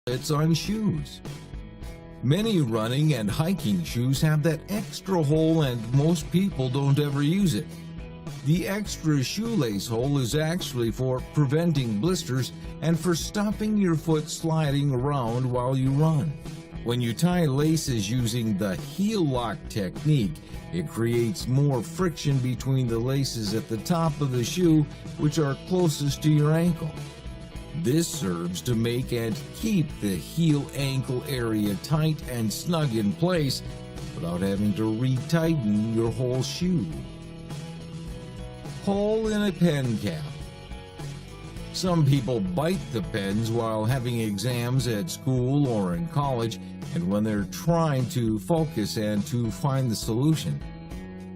It's on shoes. Many running and hiking shoes have that extra hole, and most people don't ever use it. The extra shoelace hole is actually for preventing blisters and for stopping your foot sliding around while you run. When you tie laces using the heel lock technique, it creates more friction between the laces at the top of the shoe, which are closest to your ankle. This serves to make and keep the heel-ankle area tight and snug in place without having to retighten your whole shoe. Hole in a pen cap. Some people bite the pens while having exams at school or in college, and when they're trying to focus and to find the solution.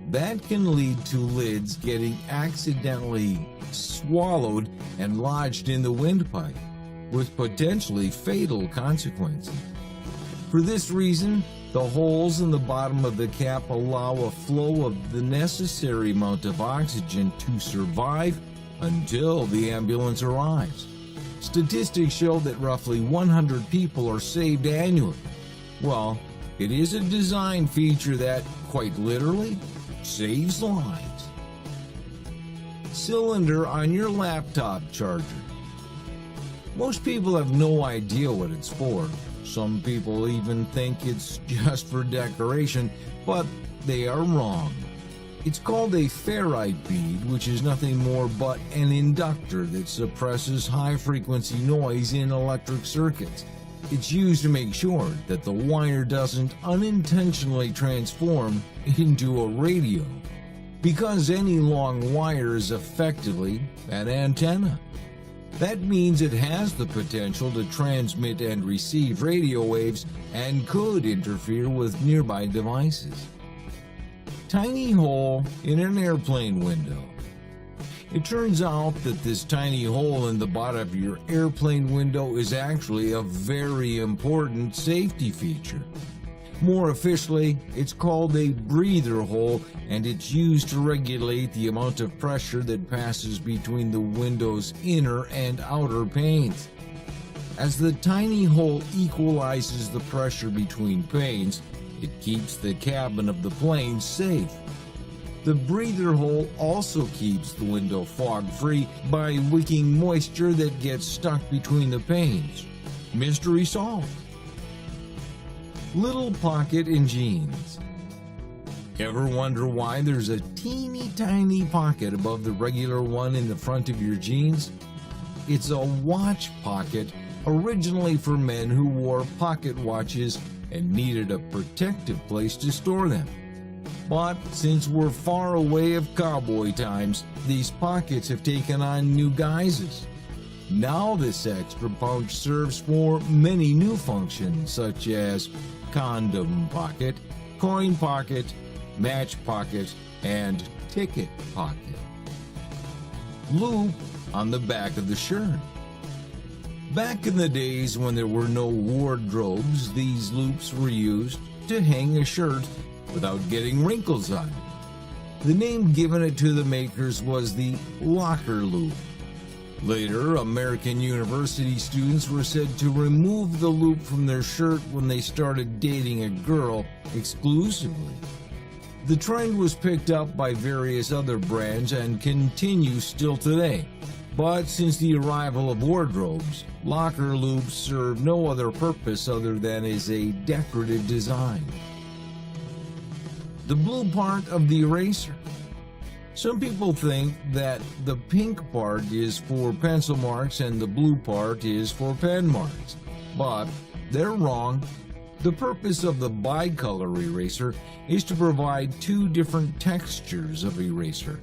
That can lead to lids getting accidentally swallowed and lodged in the windpipe, with potentially fatal consequences. For this reason, the holes in the bottom of the cap allow a flow of the necessary amount of oxygen to survive until the ambulance arrives. Statistics show that roughly 100 people are saved annually. Well, it is a design feature that, quite literally, saves lives. Cylinder on your laptop charger. Most people have no idea what it's for. Some people even think it's just for decoration, but they are wrong. It's called a ferrite bead, which is nothing more but an inductor that suppresses high-frequency noise in electric circuits. It's used to make sure that the wire doesn't unintentionally transform into a radio, because any long wire is effectively an antenna. That means it has the potential to transmit and receive radio waves and could interfere with nearby devices. Tiny hole in an airplane window. It turns out that this tiny hole in the bottom of your airplane window is actually a very important safety feature. More officially, it's called a breather hole, and it's used to regulate the amount of pressure that passes between the window's inner and outer panes. As the tiny hole equalizes the pressure between panes, it keeps the cabin of the plane safe. The breather hole also keeps the window fog-free by wicking moisture that gets stuck between the panes. Mystery solved. Little pocket in jeans. Ever wonder why there's a teeny tiny pocket above the regular one in the front of your jeans? It's a watch pocket, originally for men who wore pocket watches and needed a protective place to store them. But since we're far away of cowboy times, these pockets have taken on new guises. Now this extra pouch serves for many new functions, such as condom pocket, coin pocket, match pocket, and ticket pocket. Loop on the back of the shirt. Back in the days when there were no wardrobes, these loops were used to hang a shirt without getting wrinkles on it. The name given it to the makers was the locker loop. Later, American university students were said to remove the loop from their shirt when they started dating a girl exclusively. The trend was picked up by various other brands and continues still today. But since the arrival of wardrobes, locker loops serve no other purpose other than as a decorative design. The blue part of the eraser. Some people think that the pink part is for pencil marks and the blue part is for pen marks, but they're wrong. The purpose of the bicolor eraser is to provide two different textures of eraser.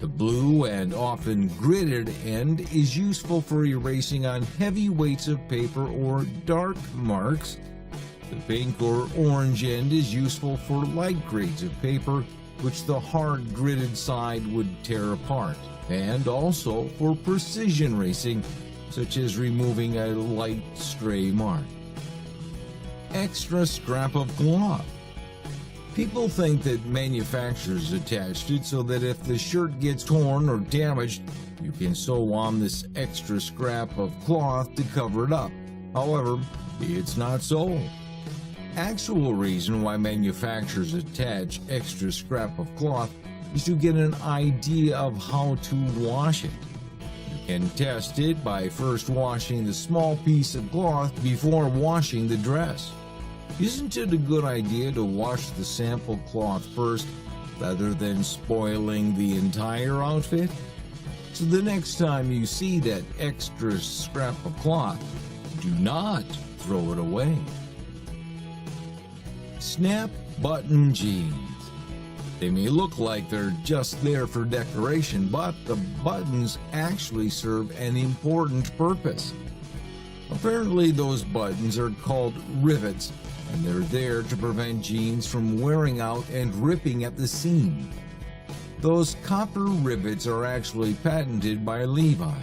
The blue and often gridded end is useful for erasing on heavy weights of paper or dark marks. The pink or orange end is useful for light grades of paper, which the hard gridded side would tear apart, and also for precision racing, such as removing a light stray mark. Extra scrap of cloth. People think that manufacturers attached it so that if the shirt gets torn or damaged, you can sew on this extra scrap of cloth to cover it up. However, it's not so. Actual reason why manufacturers attach extra scrap of cloth is to get an idea of how to wash it. You can test it by first washing the small piece of cloth before washing the dress. Isn't it a good idea to wash the sample cloth first rather than spoiling the entire outfit? So the next time you see that extra scrap of cloth, do not throw it away. Snap button jeans. They may look like they're just there for decoration, but the buttons actually serve an important purpose. Apparently, those buttons are called rivets, and they're there to prevent jeans from wearing out and ripping at the seam. Those copper rivets are actually patented by Levi.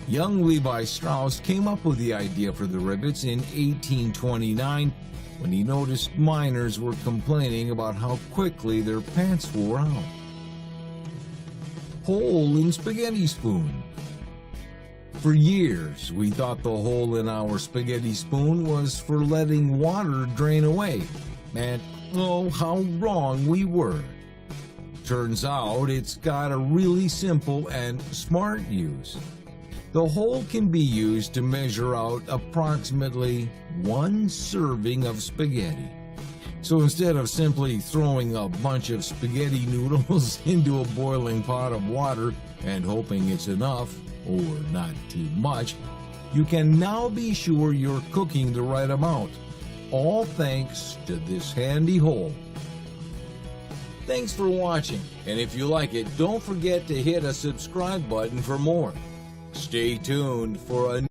Young Levi Strauss came up with the idea for the rivets in 1829 when he noticed miners were complaining about how quickly their pants wore out. Hole in spaghetti spoon. For years, we thought the hole in our spaghetti spoon was for letting water drain away, and oh, how wrong we were. Turns out it's got a really simple and smart use. The hole can be used to measure out approximately 1 serving of spaghetti. So instead of simply throwing a bunch of spaghetti noodles into a boiling pot of water and hoping it's enough, or not too much, you can now be sure you're cooking the right amount, all thanks to this handy hole. Thanks for watching, and if you like it, don't forget to hit a subscribe button for more. Stay tuned for a